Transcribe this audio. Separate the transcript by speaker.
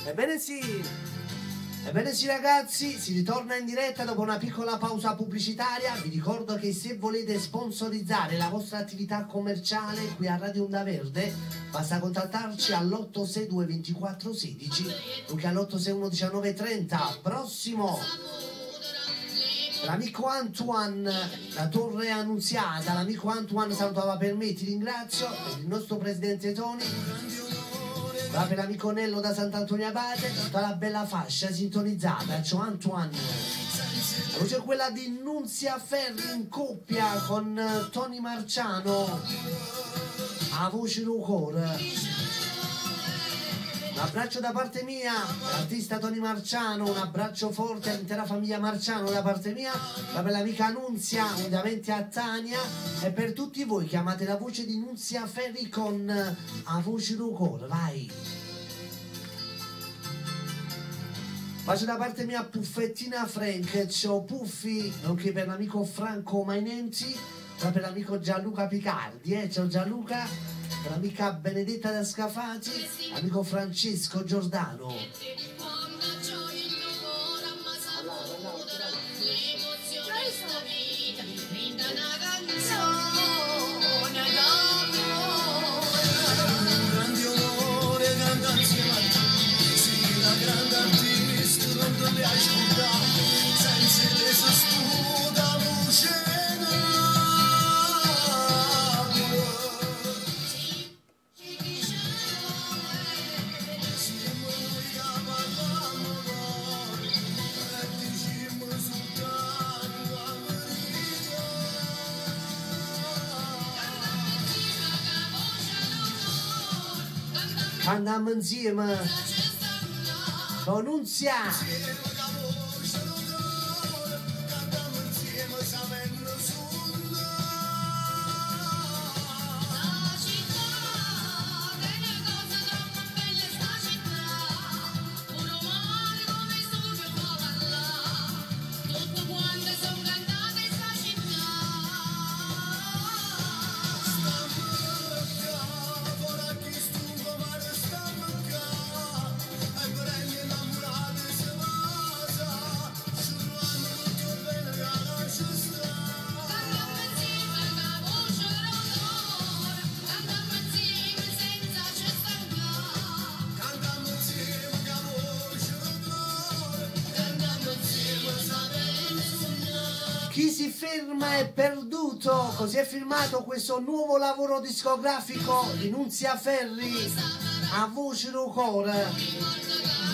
Speaker 1: Ebbene sì, ebbene sì ragazzi, si ritorna in diretta dopo una piccola pausa pubblicitaria. Vi ricordo che se volete sponsorizzare la vostra attività commerciale qui a Radio Onda Verde, basta contattarci all'862 24 16 nonché all'861 19 30. Prossimo l'amico Antoine, la Torre Annunziata. L'amico Antoine salutava per me, ti ringrazio. Per il nostro presidente Tony, va per l'amico Nello da Sant'Antonio Abate, tutta la bella fascia sintonizzata. Ciao Antoine. La voce è quella di Nunzia Ferri in coppia con Tony Marciano, a voce del cuore. Un abbraccio da parte mia, l'artista Tony Marciano, un abbraccio forte all'intera famiglia Marciano da parte mia, per l'amica Nunzia, ovviamente a Tania, e per tutti voi che amate la voce di Nunzia Ferri con A Voce del Cuore, vai! Bacio da parte mia a Puffettina Frank, ciao Puffi, nonché per l'amico Franco Mainenzi, per l'amico Gianluca Picardi, ciao Gianluca. Per l'amica Benedetta da Scafati, l'amico Francesco Giordano.
Speaker 2: Grande onore, grande anziano, sì, la grande artista non le hai ascoltato, senza te si sputa voce.
Speaker 1: Andiamo insieme con Nunzia. Chi si ferma è perduto, così è firmato questo nuovo lavoro discografico di Nunzia Ferri, A Voce del Cuore.